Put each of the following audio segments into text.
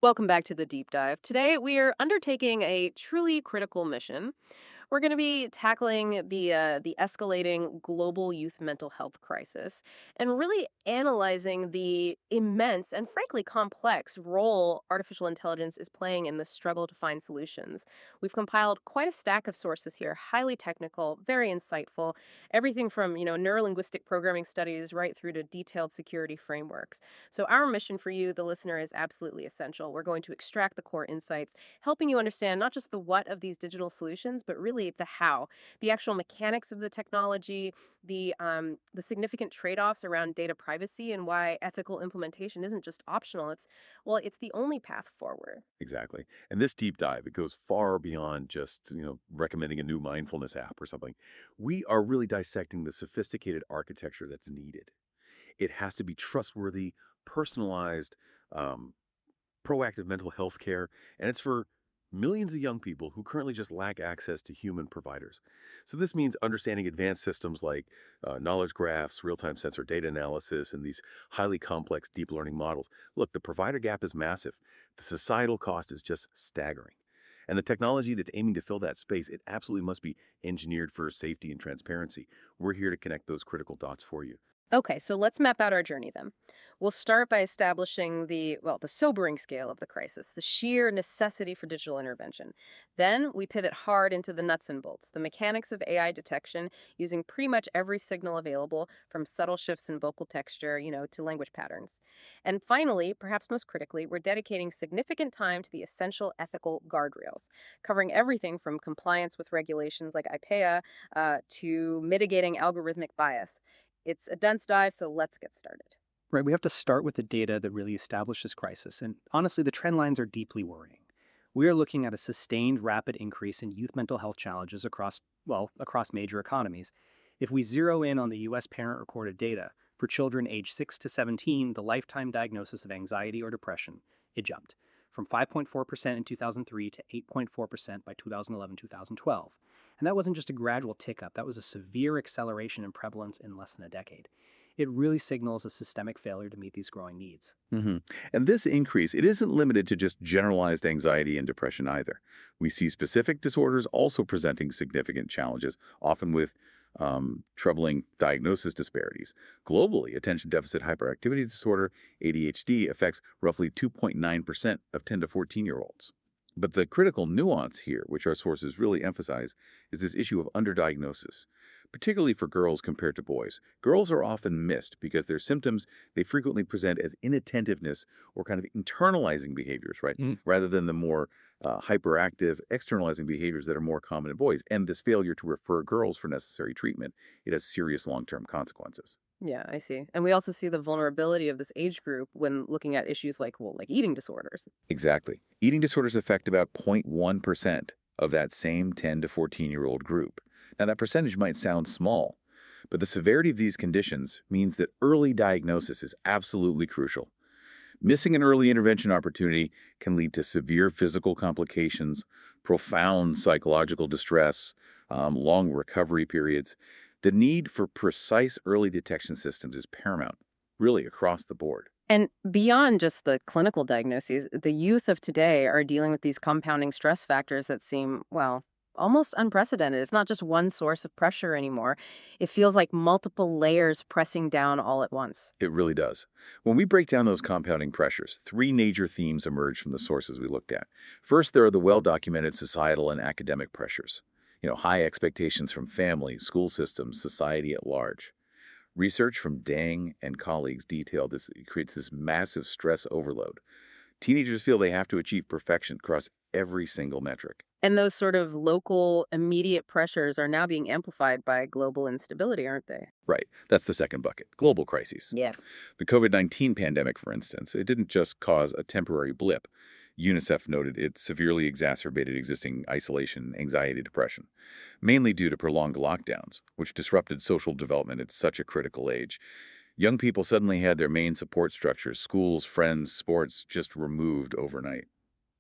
Welcome back to the deep dive. Today, we are undertaking a truly critical mission. We're going to be tackling the escalating global youth mental health crisis and really analyzing the immense and frankly complex role artificial intelligence is playing in the struggle to find solutions. We've compiled quite a stack of sources here, highly technical, very insightful, everything from, neurolinguistic programming studies right through to detailed security frameworks. So our mission for you, the listener, is absolutely essential. We're going to extract the core insights, helping you understand not just the what of these digital solutions, but really the how, the actual mechanics of the technology, the significant trade-offs around data privacy, and why ethical implementation isn't just optional. It's the only path forward. Exactly. And this deep dive, it goes far beyond just, recommending a new mindfulness app or something. We are really dissecting the sophisticated architecture that's needed. It has to be trustworthy, personalized, um, proactive mental health care, and it's for millions of young people who currently just lack access to human providers. So this means understanding advanced systems like knowledge graphs, real-time sensor data analysis, and these highly complex deep learning models. Look, the provider gap is massive. The societal cost is just staggering. And the technology that's aiming to fill that space, it absolutely must be engineered for safety and transparency. We're here to connect those critical dots for you. Okay, so let's map out our journey then. We'll start by establishing the sobering scale of the crisis, the sheer necessity for digital intervention. Then we pivot hard into the nuts and bolts, the mechanics of AI detection using pretty much every signal available from subtle shifts in vocal texture, to language patterns. And finally, perhaps most critically, we're dedicating significant time to the essential ethical guardrails, covering everything from compliance with regulations like IPEA to mitigating algorithmic bias. It's a dense dive, so let's get started. Right, we have to start with the data that really established this crisis. And honestly, the trend lines are deeply worrying. We are looking at a sustained rapid increase in youth mental health challenges across major economies. If we zero in on the US parent recorded data, for children aged 6 to 17, the lifetime diagnosis of anxiety or depression, it jumped from 5.4% in 2003 to 8.4% by 2011 2012. And that wasn't just a gradual tick up, that was a severe acceleration in prevalence in less than a decade. It really signals a systemic failure to meet these growing needs. hmm And this increase, it isn't limited to just generalized anxiety and depression either. We see specific disorders also presenting significant challenges, often with troubling diagnosis disparities. Globally, attention deficit hyperactivity disorder, ADHD, affects roughly 2.9% of 10 to 14-year-olds. But the critical nuance here, which our sources really emphasize, is this issue of underdiagnosis, particularly for girls compared to boys. Girls are often missed because their symptoms they frequently present as inattentiveness or kind of internalizing behaviors, right? Mm. Rather than the more hyperactive externalizing behaviors that are more common in boys. And this failure to refer girls for necessary treatment, it has serious long-term consequences. Yeah, I see. And we also see the vulnerability of this age group when looking at issues like eating disorders. Exactly. Eating disorders affect about 0.1% of that same 10 to 14-year-old group. Now, that percentage might sound small, but the severity of these conditions means that early diagnosis is absolutely crucial. Missing an early intervention opportunity can lead to severe physical complications, profound psychological distress, long recovery periods. The need for precise early detection systems is paramount, really across the board. And beyond just the clinical diagnoses, the youth of today are dealing with these compounding stress factors that seem, well, almost unprecedented. It's not just one source of pressure anymore. It feels like multiple layers pressing down all at once. It really does. When we break down those compounding pressures, three major themes emerge from the sources we looked at. First, there are the well documented societal and academic pressures. High expectations from families, school systems, society at large. Research from Dang and colleagues detail this it creates this massive stress overload. Teenagers feel they have to achieve perfection across every single metric. And those sort of local, immediate pressures are now being amplified by global instability, aren't they? Right, that's the second bucket global crises. Yeah. The COVID 19 pandemic, for instance, it didn't just cause a temporary blip. UNICEF noted it severely exacerbated existing isolation, anxiety, depression, mainly due to prolonged lockdowns, which disrupted social development at such a critical age. Young people suddenly had their main support structures, schools, friends, sports, just removed overnight.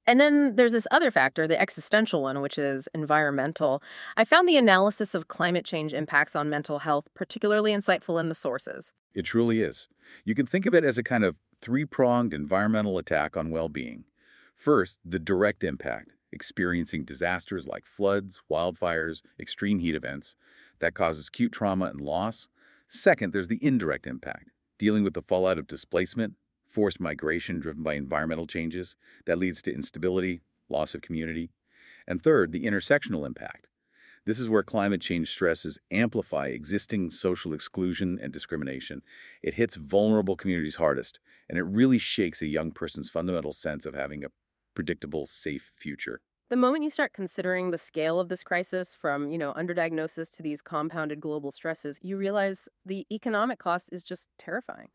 And then there's this other factor, the existential one, which is environmental. I found the analysis of climate change impacts on mental health particularly insightful in the sources. It truly is. You can think of it as a kind of three pronged environmental attack on well being. First, the direct impact, experiencing disasters like floods, wildfires, extreme heat events that causes acute trauma and loss. Second, there's the indirect impact, dealing with the fallout of displacement, forced migration driven by environmental changes that leads to instability, loss of community. And third, the intersectional impact. This is where climate change stresses amplify existing social exclusion and discrimination. It hits vulnerable communities hardest, and it really shakes a young person's fundamental sense of having a predictable, safe future. The moment you start considering the scale of this crisis from, underdiagnosis to these compounded global stresses, you realize the economic cost is just terrifying.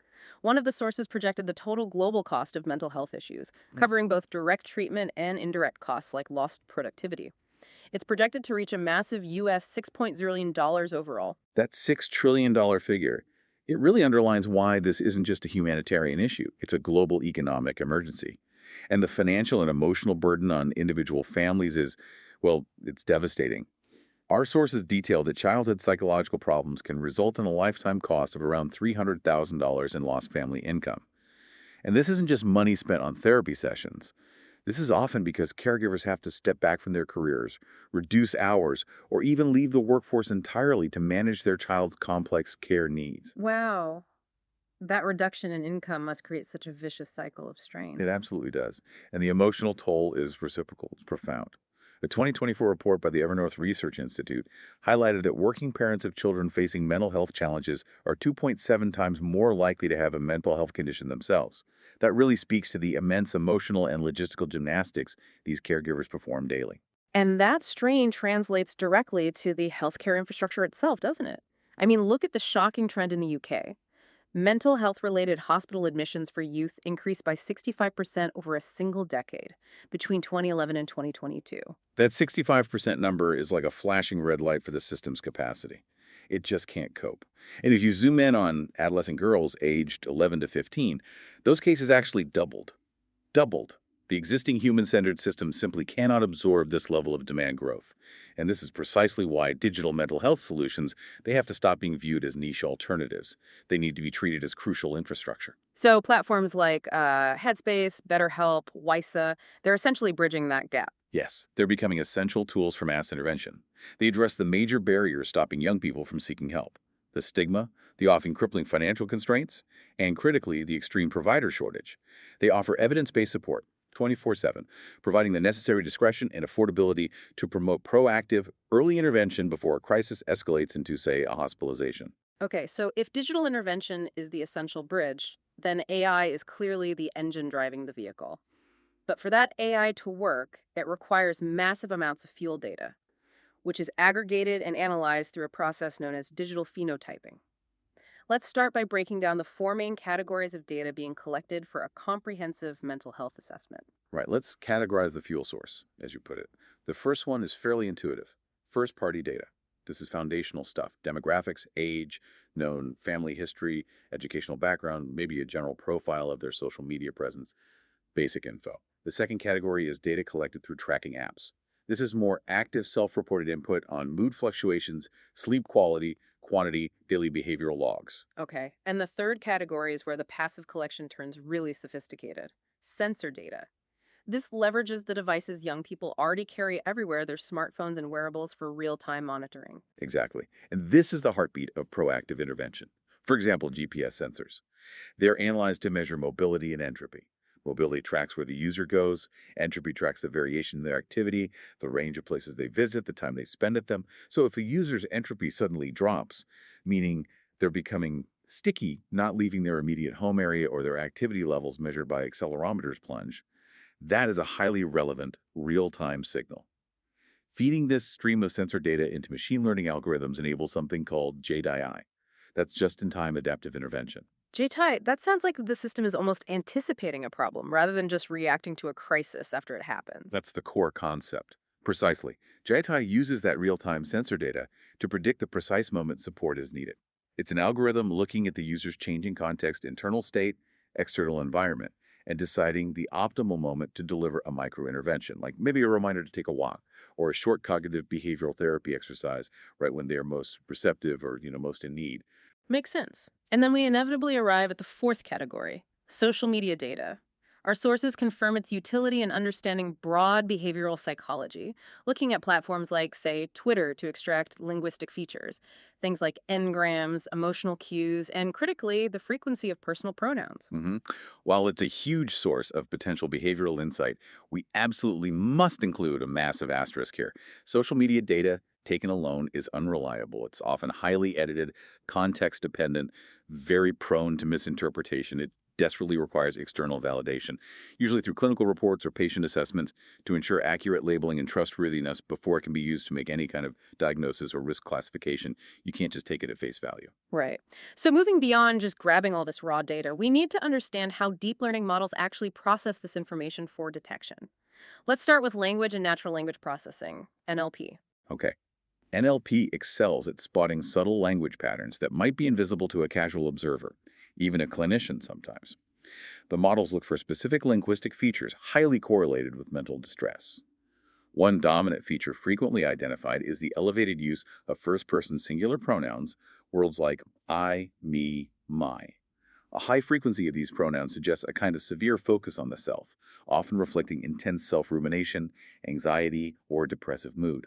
One of the sources projected the total global cost of mental health issues, covering both direct treatment and indirect costs like lost productivity. It's projected to reach a massive US $6.0 billion overall. That $6 trillion figure, it really underlines why this isn't just a humanitarian issue. It's a global economic emergency. And the financial and emotional burden on individual families is, well, it's devastating. Our sources detail that childhood psychological problems can result in a lifetime cost of around $300,000 in lost family income. And this isn't just money spent on therapy sessions. This is often because caregivers have to step back from their careers, reduce hours, or even leave the workforce entirely to manage their child's complex care needs. Wow. That reduction in income must create such a vicious cycle of strain. It absolutely does. And the emotional toll is reciprocal, it's profound. A 2024 report by the Evernorth Research Institute highlighted that working parents of children facing mental health challenges are 2.7 times more likely to have a mental health condition themselves. That really speaks to the immense emotional and logistical gymnastics these caregivers perform daily. And that strain translates directly to the healthcare infrastructure itself, doesn't it? I mean, look at the shocking trend in the UK. Mental health related hospital admissions for youth increased by 65% over a single decade between 2011 and 2022. That 65% number is like a flashing red light for the system's capacity. It just can't cope. And if you zoom in on adolescent girls aged 11 to 15, those cases actually doubled. Doubled. The existing human centered system simply cannot absorb this level of demand growth. And this is precisely why digital mental health solutions, they have to stop being viewed as niche alternatives. They need to be treated as crucial infrastructure. So platforms like Headspace, BetterHelp, WISA, they're essentially bridging that gap. Yes, they're becoming essential tools for mass intervention. They address the major barriers stopping young people from seeking help: the stigma, the often crippling financial constraints, and critically, the extreme provider shortage. They offer evidence based support 24/7, providing the necessary discretion and affordability to promote proactive, early intervention before a crisis escalates into, say, a hospitalization. Okay, so if digital intervention is the essential bridge, then AI is clearly the engine driving the vehicle. But for that AI to work, it requires massive amounts of fuel data, which is aggregated and analyzed through a process known as digital phenotyping. Let's start by breaking down the four main categories of data being collected for a comprehensive mental health assessment. Right, let's categorize the fuel source, as you put it. The first one is fairly intuitive: first party data. This is foundational stuff: demographics, age, known family history, educational background, maybe a general profile of their social media presence, basic info. The second category is data collected through tracking apps. This is more active self reported input on mood fluctuations, sleep quality, quantity, daily behavioral logs. Okay, and the third category is where the passive collection turns really sophisticated: sensor data. This leverages the devices young people already carry everywhere, their smartphones and wearables, for real time monitoring. Exactly. And this is the heartbeat of proactive intervention. For example, GPS sensors. They're analyzed to measure mobility and entropy. Mobility tracks where the user goes, entropy tracks the variation in their activity, the range of places they visit, the time they spend at them. So if a user's entropy suddenly drops, meaning they're becoming sticky, not leaving their immediate home area, or their activity levels measured by accelerometers plunge, that is a highly relevant, real time signal. Feeding this stream of sensor data into machine learning algorithms enables something called JDI. That's just in time adaptive intervention. JTI, that sounds like the system is almost anticipating a problem rather than just reacting to a crisis after it happens. That's the core concept. Precisely. JITI uses that real time sensor data to predict the precise moment support is needed. It's an algorithm looking at the user's changing context, internal state, external environment, and deciding the optimal moment to deliver a micro intervention, like maybe a reminder to take a walk or a short cognitive behavioral therapy exercise right when they are most receptive or most in need. Makes sense. And then we inevitably arrive at the fourth category: social media data. Our sources confirm its utility in understanding broad behavioral psychology, looking at platforms like, say, Twitter to extract linguistic features, things like engrams, emotional cues, and critically, the frequency of personal pronouns. hmm While it's a huge source of potential behavioral insight, we absolutely must include a massive asterisk here. Social media data taken alone is unreliable. It's often highly edited, context dependent, very prone to misinterpretation. It desperately requires external validation, usually through clinical reports or patient assessments, to ensure accurate labeling and trustworthiness before it can be used to make any kind of diagnosis or risk classification. You can't just take it at face value. Right. So, moving beyond just grabbing all this raw data, we need to understand how deep learning models actually process this information for detection. Let's start with language and natural language processing, NLP. Okay. NLP excels at spotting subtle language patterns that might be invisible to a casual observer, even a clinician sometimes. The models look for specific linguistic features highly correlated with mental distress. One dominant feature frequently identified is the elevated use of first person singular pronouns, words like I, me, my. A high frequency of these pronouns suggests a kind of severe focus on the self, often reflecting intense self rumination, anxiety, or depressive mood.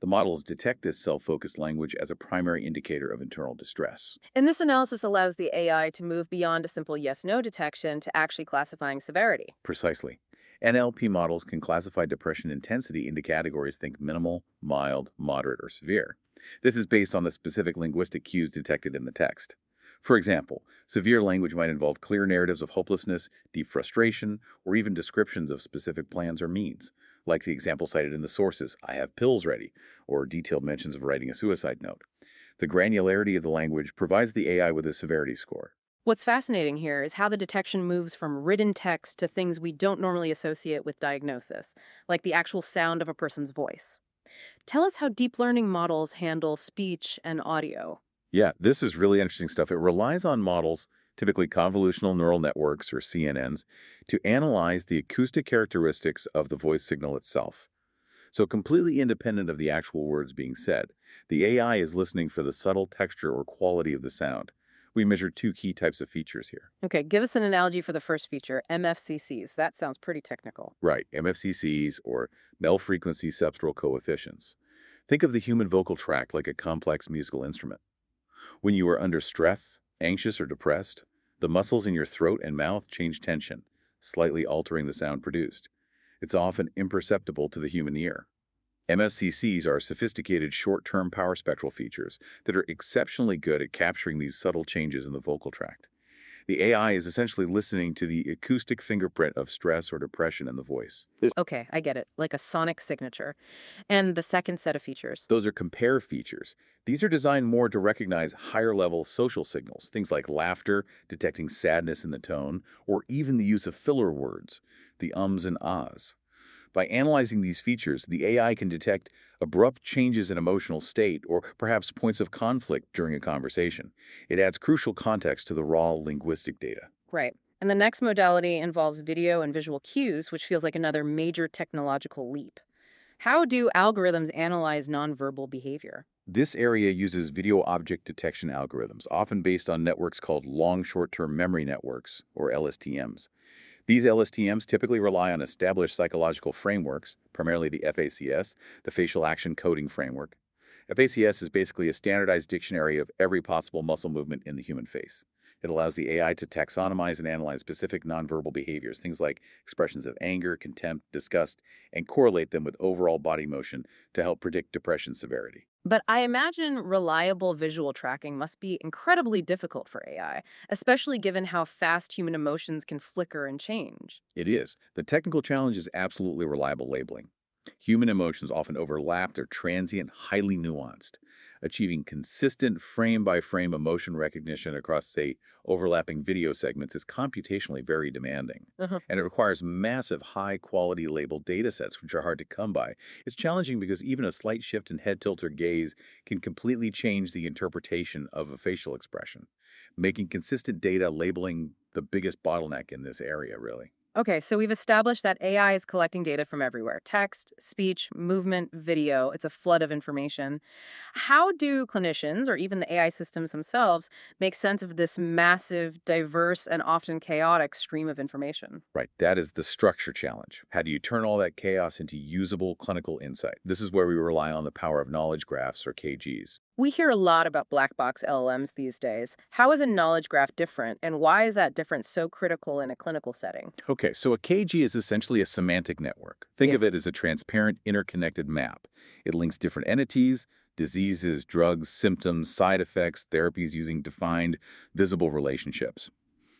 The models detect this self focused language as a primary indicator of internal distress. And this analysis allows the AI to move beyond a simple yes no detection to actually classifying severity. Precisely. NLP models can classify depression intensity into categories think minimal, mild, moderate, or severe. This is based on the specific linguistic cues detected in the text. For example, severe language might involve clear narratives of hopelessness, deep frustration, or even descriptions of specific plans or means, like the example cited in the sources, I have pills ready, or detailed mentions of writing a suicide note. The granularity of the language provides the AI with a severity score. What's fascinating here is how the detection moves from written text to things we don't normally associate with diagnosis, like the actual sound of a person's voice. Tell us how deep learning models handle speech and audio. Yeah, this is really interesting stuff. It relies on models, typically convolutional neural networks or CNNs, to analyze the acoustic characteristics of the voice signal itself. So, completely independent of the actual words being said, the AI is listening for the subtle texture or quality of the sound. We measure two key types of features here. Okay, give us an analogy for the first feature, MFCCs. That sounds pretty technical. Right, MFCCs or mel frequency septal coefficients. Think of the human vocal tract like a complex musical instrument. When you are under stress, anxious, or depressed, the muscles in your throat and mouth change tension, slightly altering the sound produced. It's often imperceptible to the human ear. MFCCs are sophisticated short term power spectral features that are exceptionally good at capturing these subtle changes in the vocal tract. The AI is essentially listening to the acoustic fingerprint of stress or depression in the voice. Okay, I get it, like a sonic signature. And the second set of features. Those are compare features. These are designed more to recognize higher level social signals, things like laughter, detecting sadness in the tone, or even the use of filler words, the ums and ahs. By analyzing these features, the AI can detect abrupt changes in emotional state or perhaps points of conflict during a conversation. It adds crucial context to the raw linguistic data. Right. And the next modality involves video and visual cues, which feels like another major technological leap. How do algorithms analyze nonverbal behavior? This area uses video object detection algorithms, often based on networks called long short term memory networks, or LSTMs. These LSTMs typically rely on established psychological frameworks, primarily the FACS, the Facial Action Coding Framework. FACS is basically a standardized dictionary of every possible muscle movement in the human face. It allows the AI to taxonomize and analyze specific nonverbal behaviors, things like expressions of anger, contempt, disgust, and correlate them with overall body motion to help predict depression severity. But I imagine reliable visual tracking must be incredibly difficult for AI, especially given how fast human emotions can flicker and change. It is. The technical challenge is absolutely reliable labeling. Human emotions often overlap, they're transient, highly nuanced. Achieving consistent frame by frame emotion recognition across, say, overlapping video segments is computationally very demanding. Uh-huh. And it requires massive, high quality labeled data sets, which are hard to come by. It's challenging because even a slight shift in head tilt or gaze can completely change the interpretation of a facial expression, making consistent data labeling the biggest bottleneck in this area, really. Okay, so we've established that AI is collecting data from everywhere: text, speech, movement, video. It's a flood of information. How do clinicians or even the AI systems themselves make sense of this massive, diverse, and often chaotic stream of information? Right, that is the structure challenge. How do you turn all that chaos into usable clinical insight? This is where we rely on the power of knowledge graphs, or KGs. We hear a lot about black box LLMs these days. How is a knowledge graph different, and why is that difference so critical in a clinical setting? Okay, so a KG is essentially a semantic network. Think Yeah. of it as a transparent, interconnected map. It links different entities, diseases, drugs, symptoms, side effects, therapies using defined, visible relationships.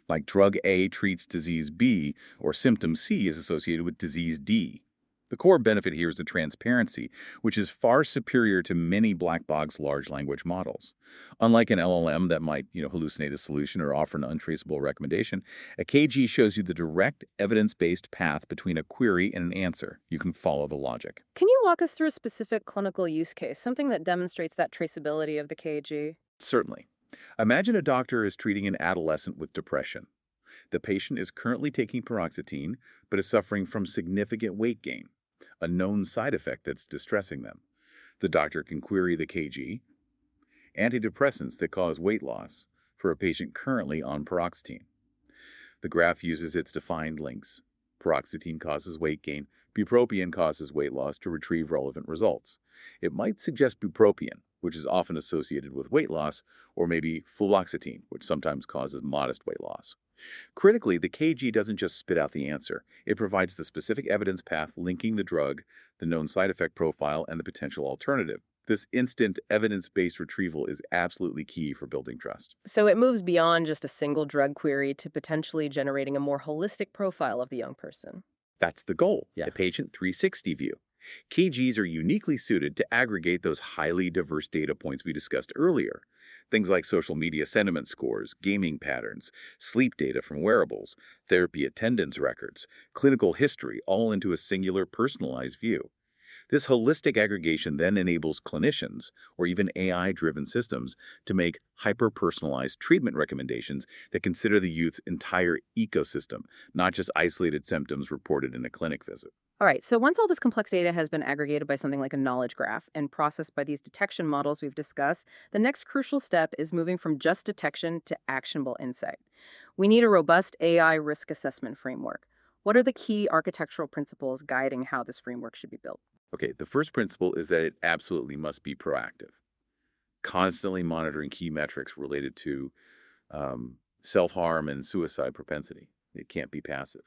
Like drug A treats disease B, or symptom C is associated with disease D. The core benefit here is the transparency, which is far superior to many black box large language models. Unlike an LLM that might, hallucinate a solution or offer an untraceable recommendation, a KG shows you the direct evidence-based path between a query and an answer. You can follow the logic. Can you walk us through a specific clinical use case, something that demonstrates that traceability of the KG? Certainly. Imagine a doctor is treating an adolescent with depression. The patient is currently taking paroxetine, but is suffering from significant weight gain, a known side effect that's distressing them. The doctor can query the KG, antidepressants that cause weight loss, for a patient currently on paroxetine. The graph uses its defined links. Paroxetine causes weight gain, bupropion causes weight loss to retrieve relevant results. It might suggest bupropion, which is often associated with weight loss, or maybe fluoxetine, which sometimes causes modest weight loss. Critically, the KG doesn't just spit out the answer. It provides the specific evidence path linking the drug, the known side effect profile, and the potential alternative. This instant evidence based retrieval is absolutely key for building trust. So it moves beyond just a single drug query to potentially generating a more holistic profile of the young person. That's the goal, Yeah. a patient 360 view. KGs are uniquely suited to aggregate those highly diverse data points we discussed earlier. Things like social media sentiment scores, gaming patterns, sleep data from wearables, therapy attendance records, clinical history, all into a singular personalized view. This holistic aggregation then enables clinicians, or even AI driven systems, to make hyper personalized treatment recommendations that consider the youth's entire ecosystem, not just isolated symptoms reported in a clinic visit. All right, so once all this complex data has been aggregated by something like a knowledge graph and processed by these detection models we've discussed, the next crucial step is moving from just detection to actionable insight. We need a robust AI risk assessment framework. What are the key architectural principles guiding how this framework should be built? Okay, the first principle is that it absolutely must be proactive, constantly monitoring key metrics related to self harm and suicide propensity. It can't be passive.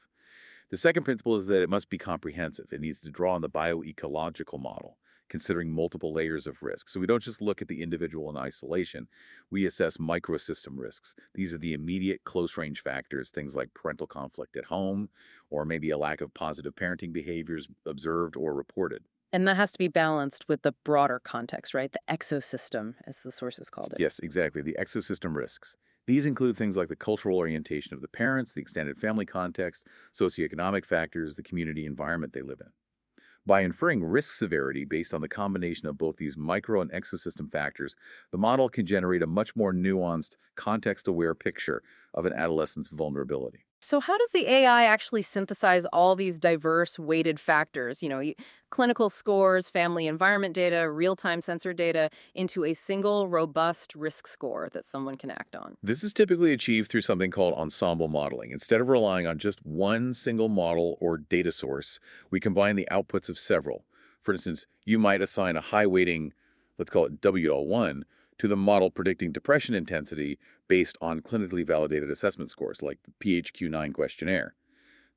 The second principle is that it must be comprehensive. It needs to draw on the bioecological model, considering multiple layers of risk. So we don't just look at the individual in isolation, we assess microsystem risks. These are the immediate close range factors, things like parental conflict at home, or maybe a lack of positive parenting behaviors observed or reported. And that has to be balanced with the broader context, right? The exosystem, as the sources called it. Yes, exactly. The exosystem risks. These include things like the cultural orientation of the parents, the extended family context, socioeconomic factors, the community environment they live in. By inferring risk severity based on the combination of both these micro and exosystem factors, the model can generate a much more nuanced, context aware picture of an adolescent's vulnerability. So, how does the AI actually synthesize all these diverse weighted factors, clinical scores, family environment data, real time sensor data, into a single robust risk score that someone can act on? This is typically achieved through something called ensemble modeling. Instead of relying on just one single model or data source, we combine the outputs of several. For instance, you might assign a high weighting, let's call it WL1, to the model predicting depression intensity based on clinically validated assessment scores, like the PHQ-9 questionnaire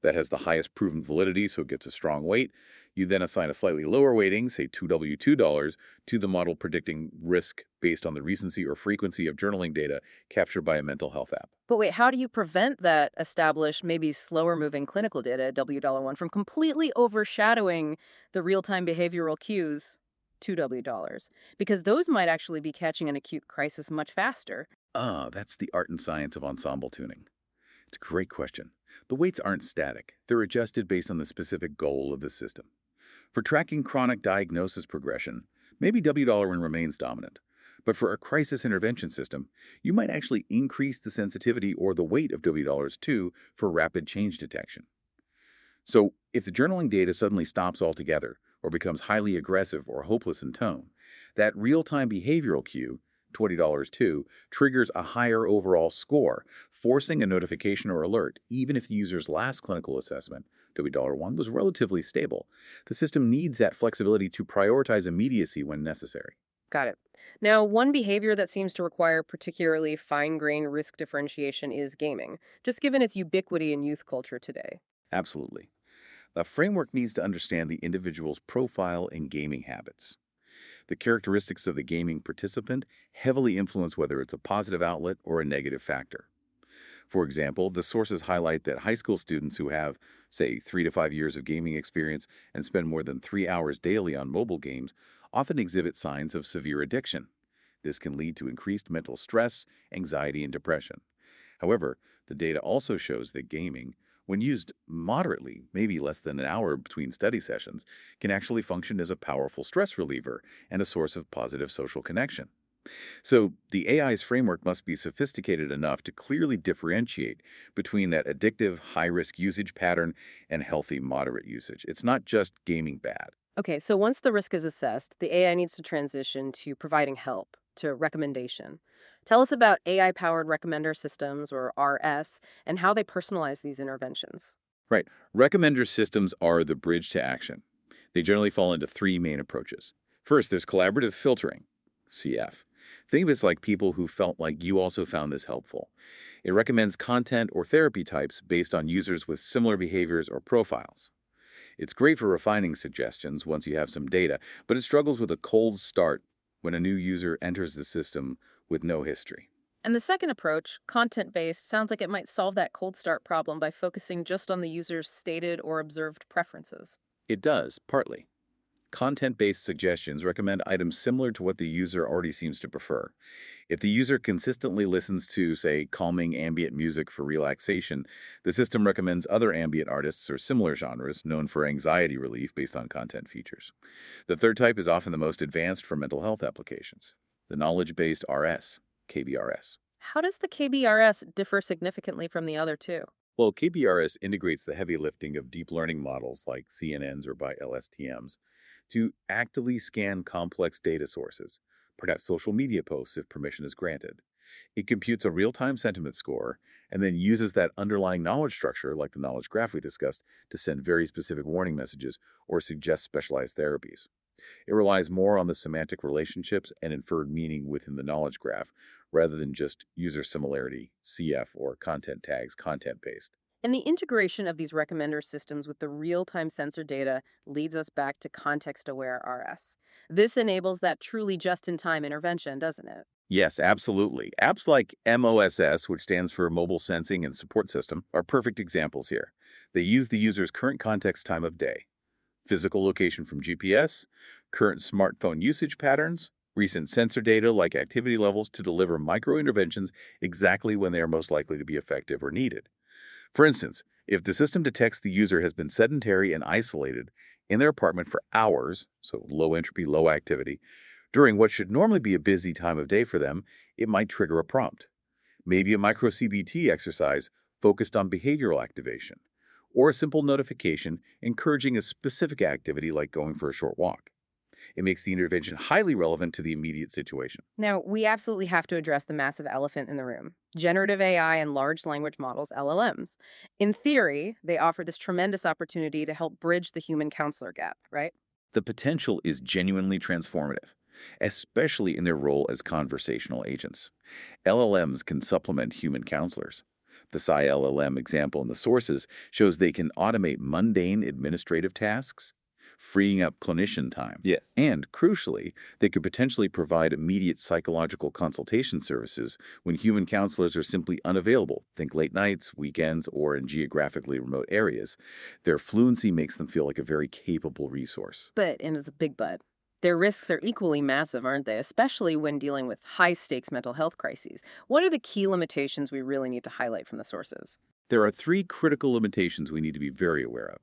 that has the highest proven validity, so it gets a strong weight. You then assign a slightly lower weighting, say $2W2, to the model predicting risk based on the recency or frequency of journaling data captured by a mental health app. But wait, how do you prevent that established, maybe slower moving clinical data, $1, from completely overshadowing the real time behavioral cues, $2? Because those might actually be catching an acute crisis much faster. Ah, that's the art and science of ensemble tuning. It's a great question. The weights aren't static, they're adjusted based on the specific goal of the system. For tracking chronic diagnosis progression, maybe W1 remains dominant. But for a crisis intervention system, you might actually increase the sensitivity or the weight of W2 for rapid change detection. So, if the journaling data suddenly stops altogether or becomes highly aggressive or hopeless in tone, that real time behavioral cue, $20 too, triggers a higher overall score, forcing a notification or alert, even if the user's last clinical assessment, $1, was relatively stable. The system needs that flexibility to prioritize immediacy when necessary. Got it. Now, one behavior that seems to require particularly fine grained risk differentiation is gaming, just given its ubiquity in youth culture today. Absolutely. The framework needs to understand the individual's profile and gaming habits. The characteristics of the gaming participant heavily influence whether it's a positive outlet or a negative factor. For example, the sources highlight that high school students who have, say, 3 to 5 years of gaming experience and spend more than 3 hours daily on mobile games often exhibit signs of severe addiction. This can lead to increased mental stress, anxiety, and depression. However, the data also shows that gaming, when used moderately, maybe less than an hour between study sessions, can actually function as a powerful stress reliever and a source of positive social connection. So, the AI's framework must be sophisticated enough to clearly differentiate between that addictive, high risk usage pattern and healthy, moderate usage. It's not just gaming bad. Okay, so once the risk is assessed, the AI needs to transition to providing help, to recommendation. Tell us about AI powered recommender systems, or RS, and how they personalize these interventions. Right. Recommender systems are the bridge to action. They generally fall into three main approaches. First, there's collaborative filtering, CF. Think of it as like people who felt like you also found this helpful. It recommends content or therapy types based on users with similar behaviors or profiles. It's great for refining suggestions once you have some data, but it struggles with a cold start when a new user enters the system with no history. And the second approach, content based, sounds like it might solve that cold start problem by focusing just on the user's stated or observed preferences. It does, partly. Content based suggestions recommend items similar to what the user already seems to prefer. If the user consistently listens to, say, calming ambient music for relaxation, the system recommends other ambient artists or similar genres known for anxiety relief based on content features. The third type is often the most advanced for mental health applications, the knowledge based RS, KBRS. How does the KBRS differ significantly from the other two? Well, KBRS integrates the heavy lifting of deep learning models like CNNs or by LSTMs to actively scan complex data sources, perhaps social media posts if permission is granted. It computes a real time sentiment score and then uses that underlying knowledge structure, like the knowledge graph we discussed, to send very specific warning messages or suggest specialized therapies. It relies more on the semantic relationships and inferred meaning within the knowledge graph rather than just user similarity, CF, or content tags, content based. And the integration of these recommender systems with the real time sensor data leads us back to context aware RS. This enables that truly just in time intervention, doesn't it? Yes, absolutely. Apps like MOSS, which stands for Mobile Sensing and Support System, are perfect examples here. They use the user's current context time of day, physical location from GPS, current smartphone usage patterns, recent sensor data like activity levels to deliver micro interventions exactly when they are most likely to be effective or needed. For instance, if the system detects the user has been sedentary and isolated in their apartment for hours, so low entropy, low activity, during what should normally be a busy time of day for them, it might trigger a prompt. Maybe a micro CBT exercise focused on behavioral activation, or a simple notification encouraging a specific activity like going for a short walk. It makes the intervention highly relevant to the immediate situation. Now, we absolutely have to address the massive elephant in the room, generative AI and large language models, LLMs. In theory, they offer this tremendous opportunity to help bridge the human counselor gap, right? The potential is genuinely transformative, especially in their role as conversational agents. LLMs can supplement human counselors. The PSI-LLM example in the sources shows they can automate mundane administrative tasks, freeing up clinician time. Yes. And crucially, they could potentially provide immediate psychological consultation services when human counselors are simply unavailable. Think late nights, weekends, or in geographically remote areas. Their fluency makes them feel like a very capable resource. But, and it's a big but, their risks are equally massive, aren't they? Especially when dealing with high stakes mental health crises. What are the key limitations we really need to highlight from the sources? There are three critical limitations we need to be very aware of.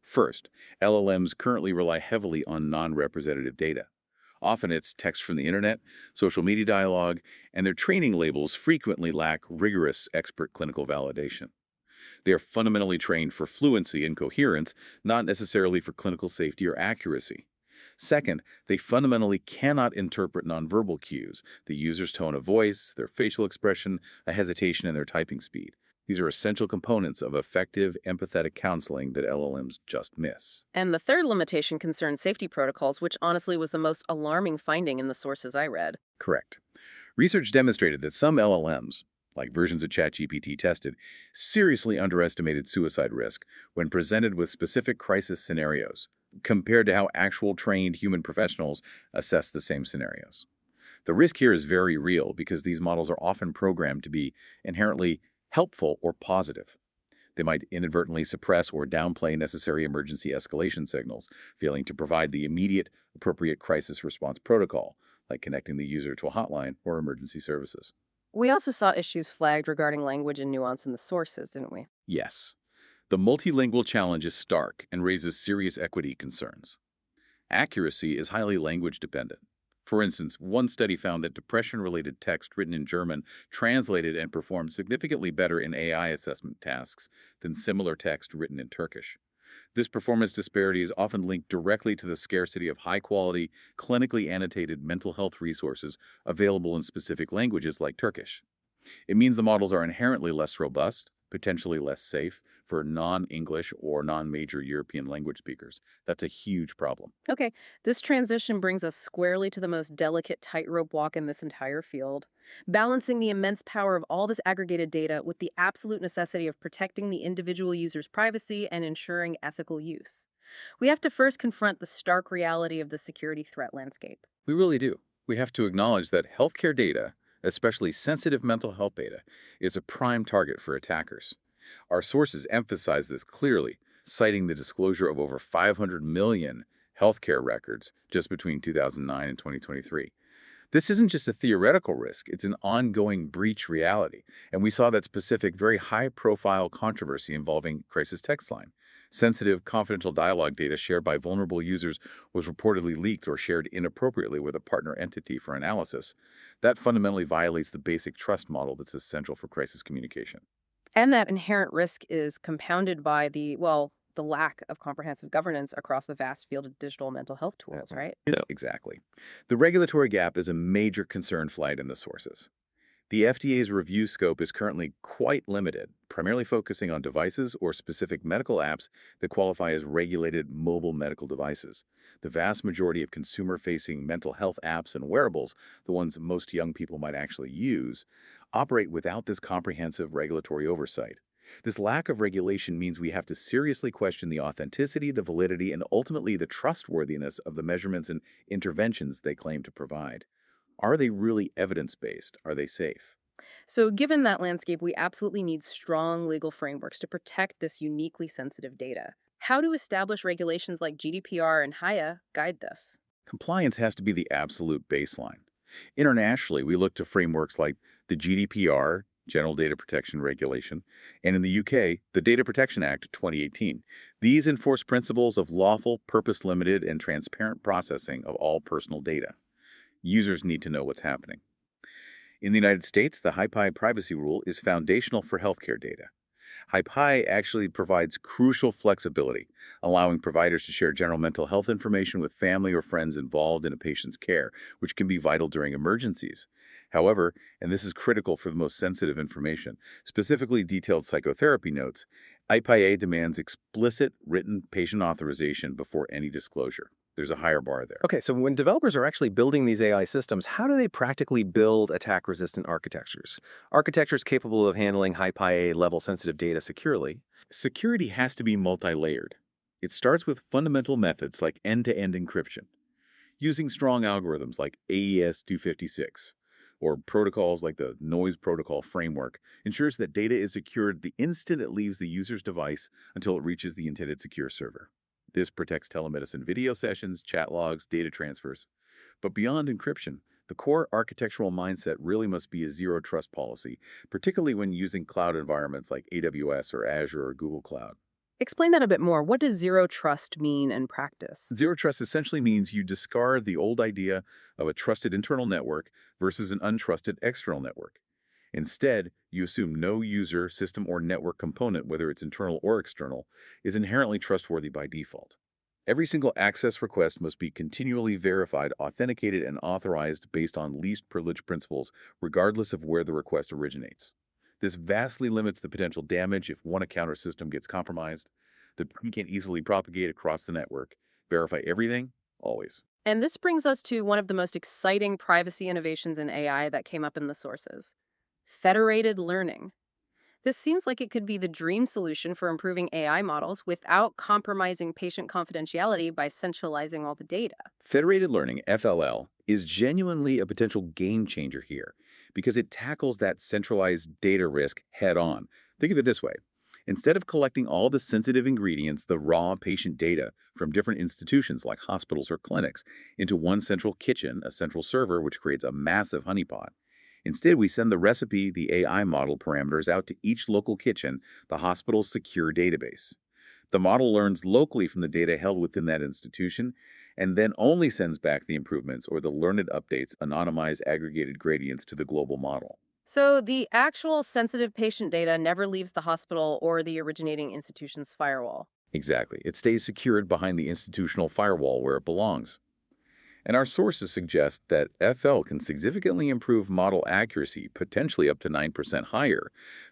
First, LLMs currently rely heavily on non representative data. Often it's text from the internet, social media dialogue, and their training labels frequently lack rigorous expert clinical validation. They are fundamentally trained for fluency and coherence, not necessarily for clinical safety or accuracy. Second, they fundamentally cannot interpret nonverbal cues, the user's tone of voice, their facial expression, a hesitation, and their typing speed. These are essential components of effective, empathetic counseling that LLMs just miss. And the third limitation concerns safety protocols, which honestly was the most alarming finding in the sources I read. Correct. Research demonstrated that some LLMs, like versions of ChatGPT tested, seriously underestimated suicide risk when presented with specific crisis scenarios, compared to how actual trained human professionals assess the same scenarios. The risk here is very real because these models are often programmed to be inherently helpful or positive. They might inadvertently suppress or downplay necessary emergency escalation signals, failing to provide the immediate, appropriate crisis response protocol, like connecting the user to a hotline or emergency services. We also saw issues flagged regarding language and nuance in the sources, didn't we? Yes, the multilingual challenge is stark and raises serious equity concerns. Accuracy is highly language dependent. For instance, one study found that depression related text written in German translated and performed significantly better in AI assessment tasks than similar text written in Turkish. This performance disparity is often linked directly to the scarcity of high quality, clinically annotated mental health resources available in specific languages like Turkish. It means the models are inherently less robust, potentially less safe for non English or non major European language speakers. That's a huge problem. Okay, this transition brings us squarely to the most delicate tightrope walk in this entire field, balancing the immense power of all this aggregated data with the absolute necessity of protecting the individual user's privacy and ensuring ethical use. We have to first confront the stark reality of the security threat landscape. We really do. We have to acknowledge that healthcare data, especially sensitive mental health data, is a prime target for attackers. Our sources emphasize this clearly, citing the disclosure of over 500 million healthcare records just between 2009 and 2023. This isn't just a theoretical risk, it's an ongoing breach reality. And we saw that specific, very high profile controversy involving Crisis Text Line. Sensitive, confidential dialogue data shared by vulnerable users was reportedly leaked or shared inappropriately with a partner entity for analysis. That fundamentally violates the basic trust model that's essential for crisis communication. And that inherent risk is compounded by the lack of comprehensive governance across the vast field of digital mental health tools, right? Yes, exactly. The regulatory gap is a major concern flagged in the sources. The FDA's review scope is currently quite limited, primarily focusing on devices or specific medical apps that qualify as regulated mobile medical devices. The vast majority of consumer facing mental health apps and wearables, the ones most young people might actually use, operate without this comprehensive regulatory oversight. This lack of regulation means we have to seriously question the authenticity, the validity, and ultimately the trustworthiness of the measurements and interventions they claim to provide. Are they really evidence based? Are they safe? So, given that landscape, we absolutely need strong legal frameworks to protect this uniquely sensitive data. How do established regulations like GDPR and HIA guide this? Compliance has to be the absolute baseline. Internationally, we look to frameworks like the GDPR, General Data Protection Regulation, and in the UK, the Data Protection Act of 2018. These enforce principles of lawful, purpose limited, and transparent processing of all personal data. Users need to know what's happening. In the United States, the HIPAA privacy rule is foundational for healthcare data. HiPi actually provides crucial flexibility, allowing providers to share general mental health information with family or friends involved in a patient's care, which can be vital during emergencies. However, and this is critical for the most sensitive information, specifically detailed psychotherapy notes, IPIA demands explicit written patient authorization before any disclosure. There's a higher bar there. Okay, so when developers are actually building these AI systems, how do they practically build attack resistant architectures? Architectures capable of handling high PIA level sensitive data securely. Security has to be multi layered. It starts with fundamental methods like end to end encryption, using strong algorithms like AES 256 or protocols like the Noise Protocol framework ensures that data is secured the instant it leaves the user's device until it reaches the intended secure server. This protects telemedicine video sessions, chat logs, data transfers. But beyond encryption, the core architectural mindset really must be a zero trust policy, particularly when using cloud environments like AWS or Azure or Google Cloud. Explain that a bit more. What does zero trust mean in practice? Zero trust essentially means you discard the old idea of a trusted internal network versus an untrusted external network. Instead, you assume no user, system, or network component, whether it's internal or external, is inherently trustworthy by default. Every single access request must be continually verified, authenticated, and authorized based on least privilege principles, regardless of where the request originates. This vastly limits the potential damage if one account or system gets compromised. The ping can easily propagate across the network. Verify everything, always. And this brings us to one of the most exciting privacy innovations in AI that came up in the sources: federated learning. This seems like it could be the dream solution for improving AI models without compromising patient confidentiality by centralizing all the data. Federated learning, FLL, is genuinely a potential game changer here because it tackles that centralized data risk head on. Think of it this way: instead of collecting all the sensitive ingredients, the raw patient data from different institutions like hospitals or clinics, into one central kitchen, a central server, which creates a massive honeypot. Instead, we send the recipe, the AI model parameters out to each local kitchen, the hospital's secure database. The model learns locally from the data held within that institution and then only sends back the improvements or the learned updates, anonymized aggregated gradients to the global model. So the actual sensitive patient data never leaves the hospital or the originating institution's firewall. Exactly. It stays secured behind the institutional firewall where it belongs. And our sources suggest that FL can significantly improve model accuracy, potentially up to 9% higher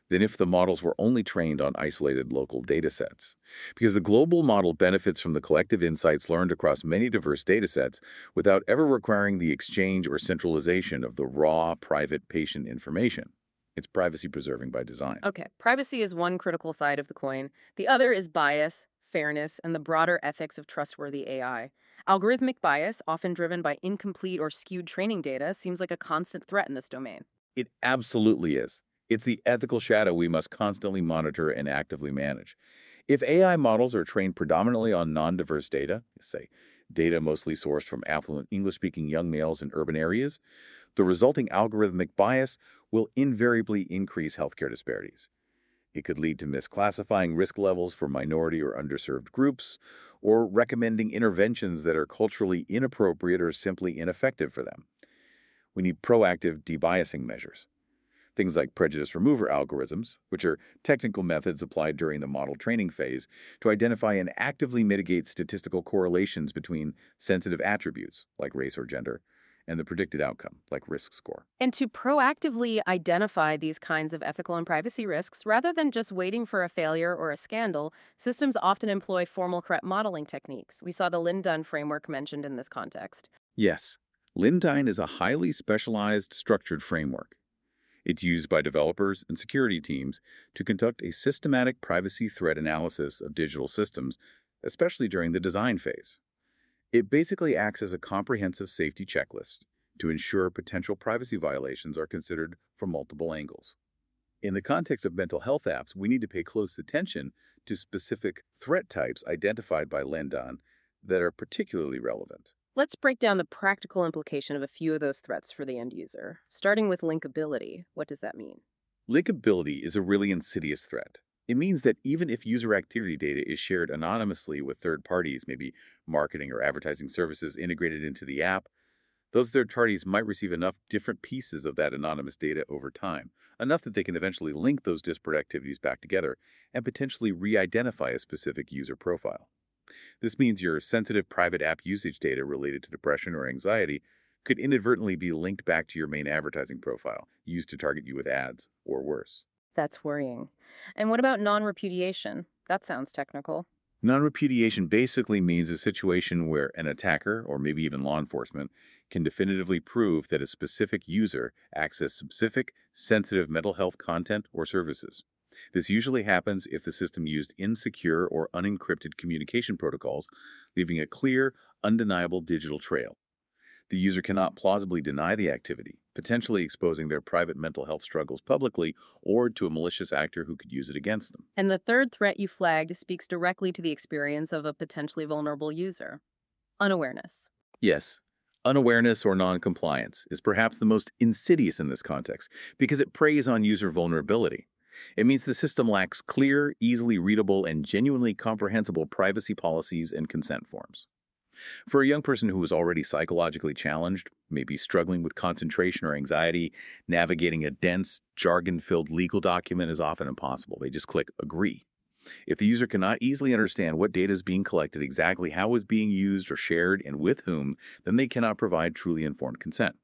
than if the models were only trained on isolated local data sets. Because the global model benefits from the collective insights learned across many diverse data sets without ever requiring the exchange or centralization of the raw, private patient information. It's privacy preserving by design. Okay, privacy is one critical side of the coin. The other is bias, fairness, and the broader ethics of trustworthy AI. Algorithmic bias, often driven by incomplete or skewed training data, seems like a constant threat in this domain. It absolutely is. It's the ethical shadow we must constantly monitor and actively manage. If AI models are trained predominantly on non diverse data, say data mostly sourced from affluent English speaking young males in urban areas, the resulting algorithmic bias will invariably increase healthcare disparities. It could lead to misclassifying risk levels for minority or underserved groups, or recommending interventions that are culturally inappropriate or simply ineffective for them. We need proactive debiasing measures. Things like prejudice remover algorithms, which are technical methods applied during the model training phase to identify and actively mitigate statistical correlations between sensitive attributes, like race or gender, and the predicted outcome, like risk score. And to proactively identify these kinds of ethical and privacy risks, rather than just waiting for a failure or a scandal, systems often employ formal threat modeling techniques. We saw the Lin-Dunn framework mentioned in this context. Yes, Lindine is a highly specialized, structured framework. It's used by developers and security teams to conduct a systematic privacy threat analysis of digital systems, especially during the design phase. It basically acts as a comprehensive safety checklist to ensure potential privacy violations are considered from multiple angles. In the context of mental health apps, we need to pay close attention to specific threat types identified by Lendon that are particularly relevant. Let's break down the practical implication of a few of those threats for the end user. Starting with linkability, what does that mean? Linkability is a really insidious threat. It means that even if user activity data is shared anonymously with third parties, maybe marketing or advertising services integrated into the app, those third parties might receive enough different pieces of that anonymous data over time, enough that they can eventually link those disparate activities back together and potentially re identify a specific user profile. This means your sensitive private app usage data related to depression or anxiety could inadvertently be linked back to your main advertising profile, used to target you with ads, or worse. That's worrying. And what about non repudiation? That sounds technical. Non repudiation basically means a situation where an attacker, or maybe even law enforcement, can definitively prove that a specific user accessed specific, sensitive mental health content or services. This usually happens if the system used insecure or unencrypted communication protocols, leaving a clear, undeniable digital trail. The user cannot plausibly deny the activity, potentially exposing their private mental health struggles publicly or to a malicious actor who could use it against them. And the third threat you flagged speaks directly to the experience of a potentially vulnerable user: unawareness. Yes, unawareness or noncompliance is perhaps the most insidious in this context because it preys on user vulnerability. It means the system lacks clear, easily readable, and genuinely comprehensible privacy policies and consent forms. For a young person who is already psychologically challenged, maybe struggling with concentration or anxiety, navigating a dense, jargon filled legal document is often impossible. They just click agree. If the user cannot easily understand what data is being collected, exactly how it's being used or shared, and with whom, then they cannot provide truly informed consent.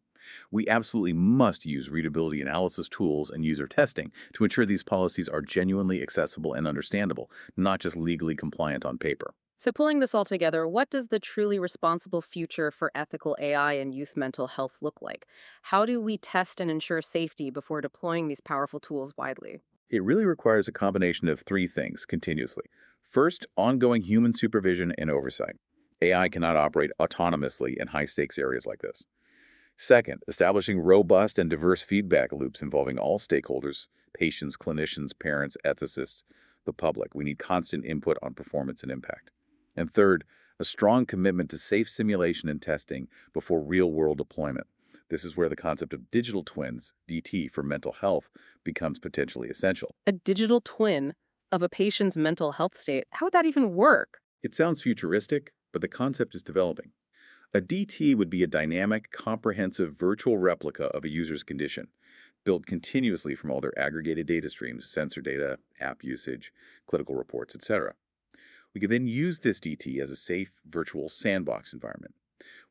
We absolutely must use readability analysis tools and user testing to ensure these policies are genuinely accessible and understandable, not just legally compliant on paper. So, pulling this all together, what does the truly responsible future for ethical AI and youth mental health look like? How do we test and ensure safety before deploying these powerful tools widely? It really requires a combination of three things continuously. First, ongoing human supervision and oversight. AI cannot operate autonomously in high stakes areas like this. Second, establishing robust and diverse feedback loops involving all stakeholders patients, clinicians, parents, ethicists, the public. We need constant input on performance and impact. And third, a strong commitment to safe simulation and testing before real world deployment. This is where the concept of digital twins, DT, for mental health becomes potentially essential. A digital twin of a patient's mental health state. How would that even work? It sounds futuristic, but the concept is developing. A DT would be a dynamic, comprehensive virtual replica of a user's condition, built continuously from all their aggregated data streams, sensor data, app usage, clinical reports, etc. We could then use this DT as a safe virtual sandbox environment.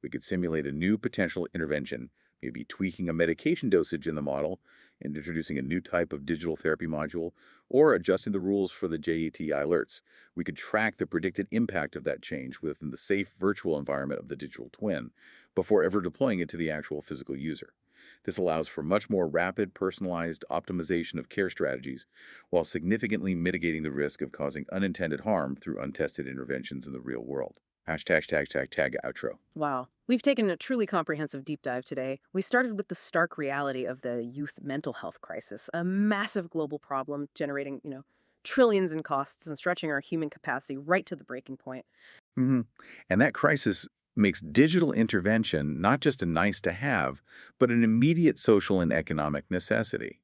We could simulate a new potential intervention, maybe tweaking a medication dosage in the model and introducing a new type of digital therapy module, or adjusting the rules for the JETI alerts. We could track the predicted impact of that change within the safe virtual environment of the digital twin before ever deploying it to the actual physical user. This allows for much more rapid, personalized optimization of care strategies while significantly mitigating the risk of causing unintended harm through untested interventions in the real world. Hashtag, tag, tag, tag, outro. Wow. We've taken a truly comprehensive deep dive today. We started with the stark reality of the youth mental health crisis, a massive global problem generating, trillions in costs and stretching our human capacity right to the breaking point. hmm And that crisis makes digital intervention not just a nice to have, but an immediate social and economic necessity.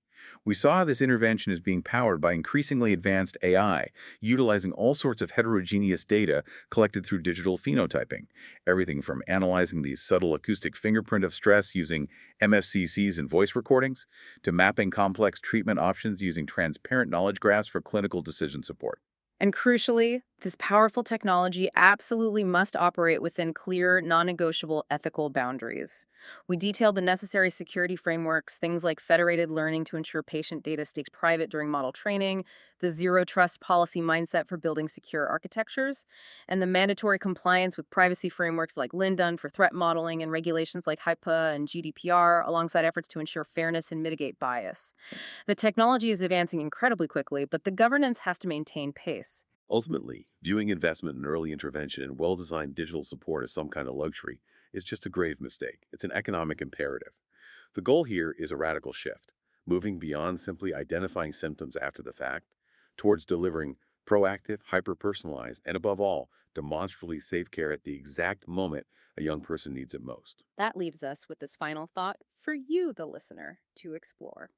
We saw this intervention as being powered by increasingly advanced AI, utilizing all sorts of heterogeneous data collected through digital phenotyping. Everything from analyzing the subtle acoustic fingerprint of stress using MFCCs and voice recordings, to mapping complex treatment options using transparent knowledge graphs for clinical decision support. And crucially, this powerful technology absolutely must operate within clear, non negotiable ethical boundaries. We detailed the necessary security frameworks, things like federated learning to ensure patient data stays private during model training, the zero trust policy mindset for building secure architectures, and the mandatory compliance with privacy frameworks like LINDUN for threat modeling and regulations like HIPAA and GDPR, alongside efforts to ensure fairness and mitigate bias. The technology is advancing incredibly quickly, but the governance has to maintain pace. Ultimately, viewing investment in early intervention and well designed digital support as some kind of luxury is just a grave mistake. It's an economic imperative. The goal here is a radical shift, moving beyond simply identifying symptoms after the fact towards delivering proactive, hyper personalized, and above all, demonstrably safe care at the exact moment a young person needs it most. That leaves us with this final thought for you, the listener, to explore.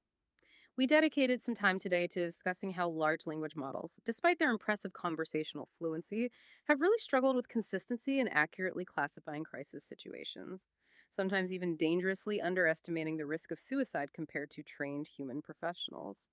We dedicated some time today to discussing how large language models, despite their impressive conversational fluency, have really struggled with consistency and accurately classifying crisis situations, sometimes even dangerously underestimating the risk of suicide compared to trained human professionals.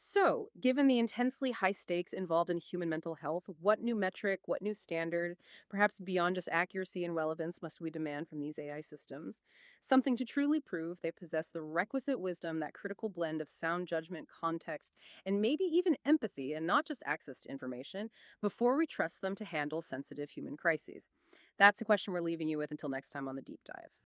So, given the intensely high stakes involved in human mental health, what new metric, what new standard, perhaps beyond just accuracy and relevance, must we demand from these AI systems? Something to truly prove they possess the requisite wisdom, that critical blend of sound judgment, context, and maybe even empathy, and not just access to information, before we trust them to handle sensitive human crises. That's the question we're leaving you with until next time on the deep dive.